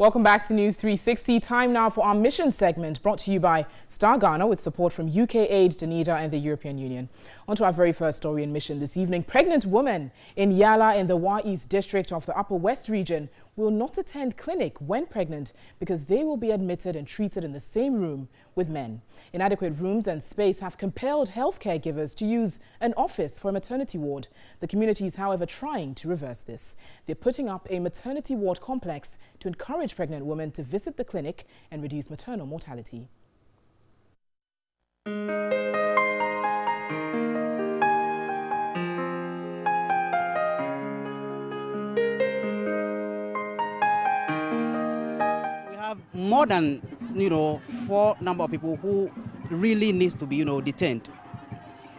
Welcome back to News 360. Time now for our mission segment, brought to you by Star Ghana with support from UK Aid, Danida and the European Union. On to our very first story in mission this evening. Pregnant women in Yala in the Wa East district of the Upper West region will not attend clinic when pregnant because they will be admitted and treated in the same room with men. Inadequate rooms and space have compelled healthcare givers to use an office for a maternity ward. The community is, however, trying to reverse this. They're putting up a maternity ward complex to encourage pregnant women to visit the clinic and reduce maternal mortality. We have more than, 4 number of people who really needs to be, detained.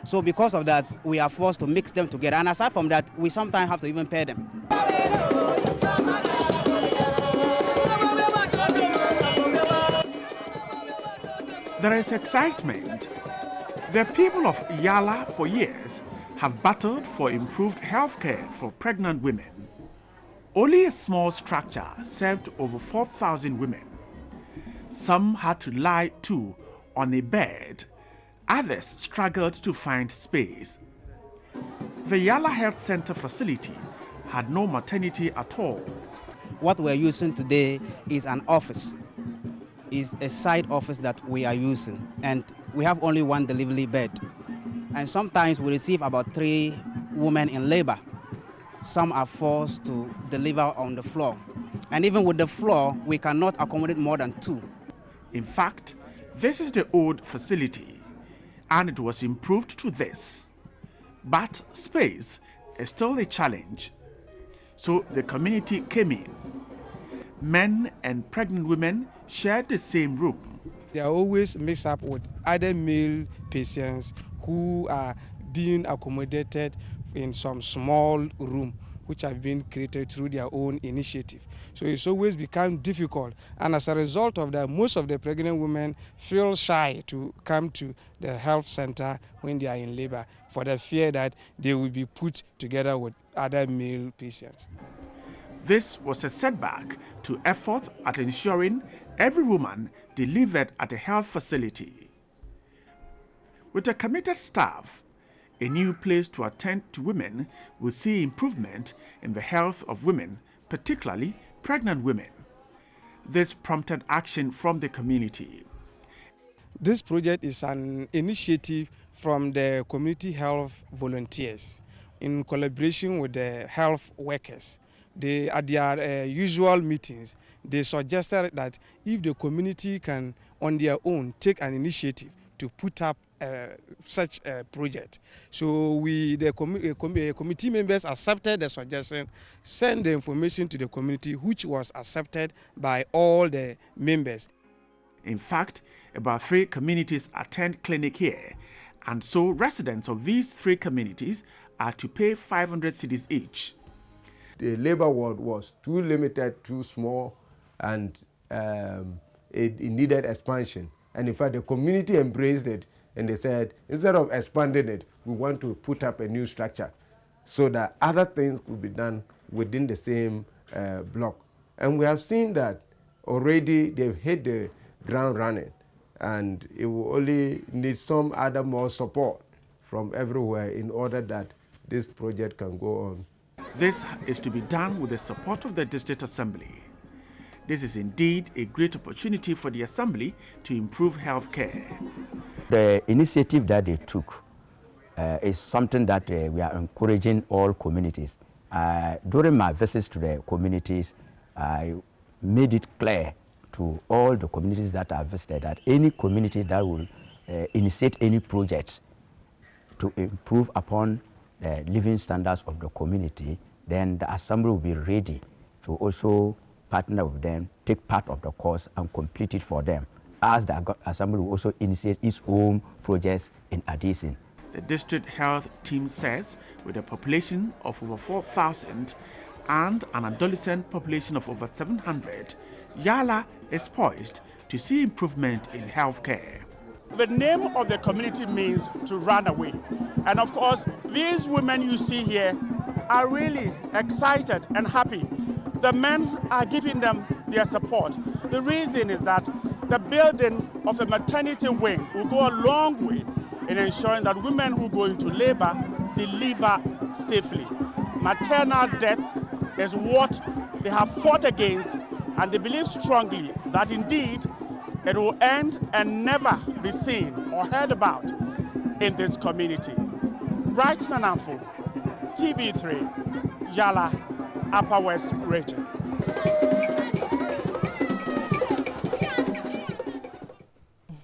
So because of that, we are forced to mix them together. And aside from that, we sometimes have to even pay them. There is excitement. The people of Yala for years have battled for improved health care for pregnant women. Only a small structure served over 4,000 women. Some had to lie too on a bed. Others struggled to find space. The Yala Health Center facility had no maternity at all. What we're using today is an office. Is a side office that we are using, and we have only one delivery bed. And sometimes we receive about 3 women in labor. Some are forced to deliver on the floor. And even with the floor, we cannot accommodate more than 2. In fact, this is the old facility, and it was improved to this. But space is still a challenge. So the community came in. Men and pregnant women shared the same room. They are always mixed up with other male patients who are being accommodated in some small room which have been created through their own initiative. So it's always become difficult, and as a result of that, most of the pregnant women feel shy to come to the health center when they are in labor for the fear that they will be put together with other male patients. This was a setback to efforts at ensuring every woman delivered at a health facility. With a committed staff, a new place to attend to women will see improvement in the health of women, particularly pregnant women. This prompted action from the community. This project is an initiative from the community health volunteers in collaboration with the health workers. At their usual meetings, they suggested that if the community can, on their own, take an initiative to put up such a project. So the committee members accepted the suggestion, sent the information to the community, which was accepted by all the members. In fact, about 3 communities attend clinic here, and so residents of these 3 communities are to pay 500 cedis each. The labor ward was too limited, too small, and it needed expansion. And in fact, the community embraced it, and they said, instead of expanding it, we want to put up a new structure so that other things could be done within the same block. And we have seen that already they've hit the ground running, and it will only need some other more support from everywhere in order that this project can go on. This is to be done with the support of the District Assembly. This is indeed a great opportunity for the Assembly to improve health care. The initiative that they took is something that we are encouraging all communities. During my visits to the communities, I made it clear to all the communities that I visited that any community that will initiate any project to improve upon the living standards of the community, then the Assembly will be ready to also partner with them, take part of the course and complete it for them, as the Assembly will also initiate its own projects in addition. The district health team says with a population of over 4,000 and an adolescent population of over 700, Yala is poised to see improvement in health care. The name of the community means to run away. And of course, these women you see here are really excited and happy. The men are giving them their support. The reason is that the building of a maternity wing will go a long way in ensuring that women who go into labor deliver safely. Maternal death is what they have fought against, and they believe strongly that indeed it will end and never be seen or heard about in this community. Bright Nanamfo, TV3, Yala, Upper West Region.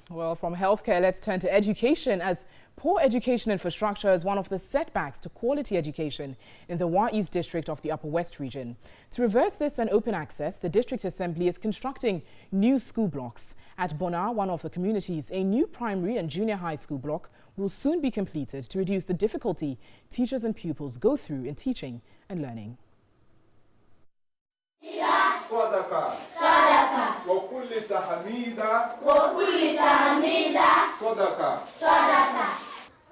Well, from healthcare, let's turn to education, as poor education infrastructure is one of the setbacks to quality education in the Wa East district of the Upper West region. To reverse this and open access, the district assembly is constructing new school blocks. At Bona, one of the communities, a new primary and junior high school block will soon be completed to reduce the difficulty teachers and pupils go through in teaching and learning. Sadaka. Sadaka. Wakuli tahamida. Wakuli tahamida. Sadaka. Sadaka.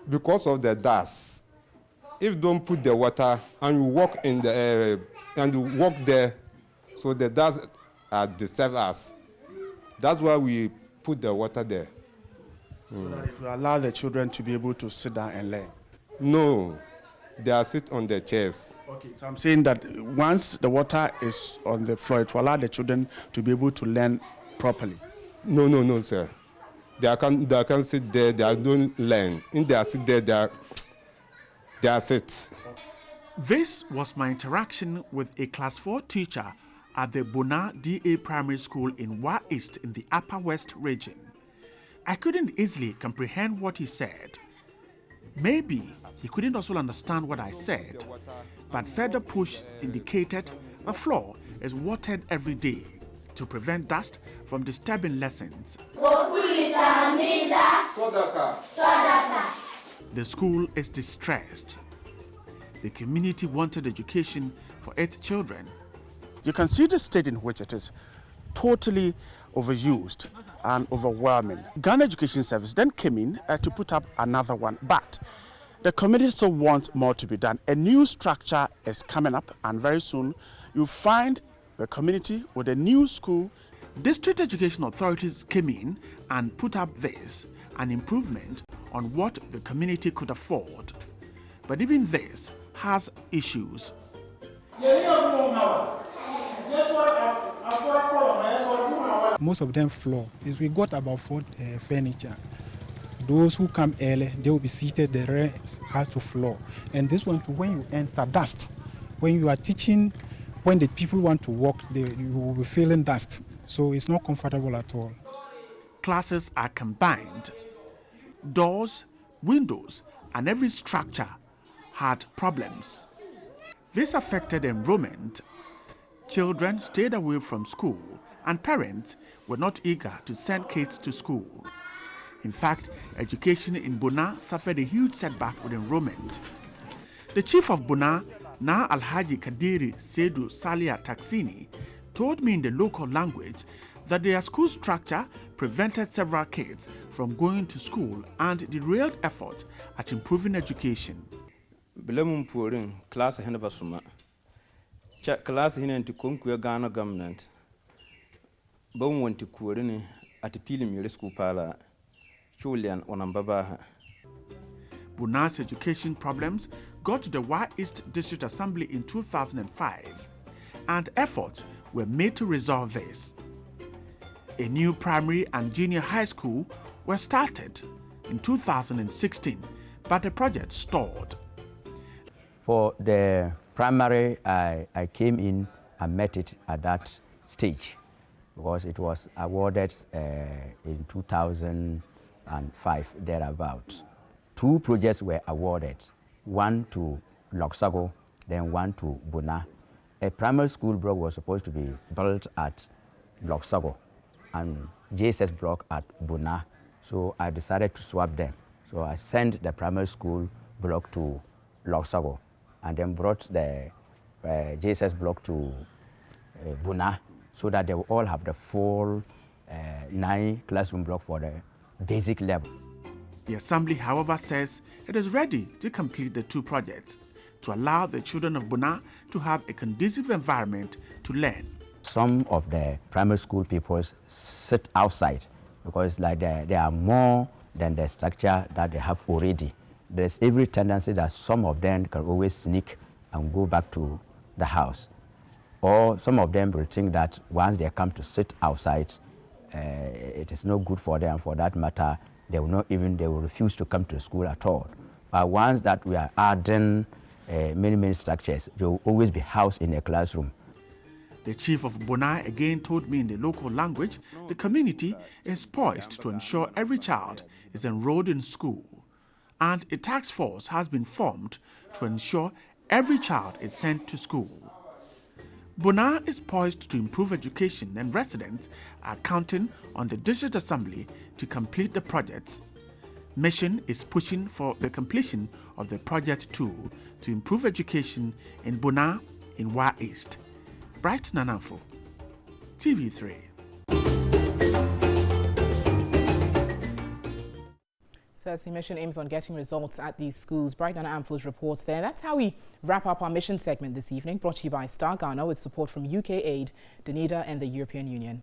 Because of the dust, if don't put the water and you walk in the and you walk there, so the dust disturb us. That's why we put the water there. So that it will allow the children to be able to sit down and learn. No, they are sit on their chairs. Okay, so I'm saying that once the water is on the floor, it will allow the children to be able to learn properly. No, sir. They can sit there, they don't learn. In they sit there, they are sit. This was my interaction with a Class 4 teacher at the Bona DA Primary School in Wa East in the Upper West region. I couldn't easily comprehend what he said. Maybe he couldn't also understand what I said, but further push indicated the floor is watered every day to prevent dust from disturbing lessons. The school is distressed. The community wanted education for its children. You can see the state in which it is totally overused and overwhelming. Ghana Education Service then came in to put up another one, but the community still wants more to be done. A new structure is coming up, and very soon you'll find the community with a new school. District education authorities came in and put up this, an improvement on what the community could afford. But even this has issues. Most of them floor. We got about 4 furniture. Those who come early, they will be seated, the rest has to floor. And this one, when you enter, dust. When you are teaching, when the people want to walk, you will be feeling dust. So it's not comfortable at all. Classes are combined. Doors, windows, and every structure had problems. This affected enrollment. Children stayed away from school, and parents were not eager to send kids to school. In fact, education in Bona suffered a huge setback with enrollment. The chief of Bona, Na Alhaji Kadiri Sedu Salia Taksini, told me in the local language that their school structure prevented several kids from going to school and derailed efforts at improving education. Bilamun pouring class Henabasuma. Check class in to Kunku Ghana government. Bone went to Kurini at the Pilim School Pala. Julian Onambabaha. Bona's education problems got to the Wa East District Assembly in 2005, and efforts were made to resolve this. A new primary and junior high school were started in 2016, but the project stalled. For the primary, I came in and met it at that stage because it was awarded in 2005, thereabouts. 2 projects were awarded, one to Loksago, then one to Bona. A primary school block was supposed to be built at Loksago and JSS block at Bona. So I decided to swap them. So I sent the primary school block to Loksago and then brought the JSS block to Bona so that they will all have the full 9 classroom block for the basic level. The Assembly, however, says it is ready to complete the 2 projects to allow the children of Bona to have a conducive environment to learn. Some of the primary school pupils sit outside because like they are more than the structure that they have already. There's every tendency that some of them can always sneak and go back to the house. Or some of them will think that once they come to sit outside, it is no good for them. For that matter, they will refuse to come to school at all. But once that we are adding many structures, they will always be housed in a classroom. The chief of Bonai again told me in the local language the community is poised to ensure every child is enrolled in school, and a task force has been formed to ensure every child is sent to school. Bonai is poised to improve education, and residents are counting on the District Assembly to complete the projects. Mission is pushing for the completion of the project 2 to improve education in Bonai in Wa East. Bright Nananfo, TV3. Says the mission aims on getting results at these schools. Bright Nananfo's reports there. That's how we wrap up our mission segment this evening, brought to you by Star Ghana with support from UK Aid, Danida and the European Union.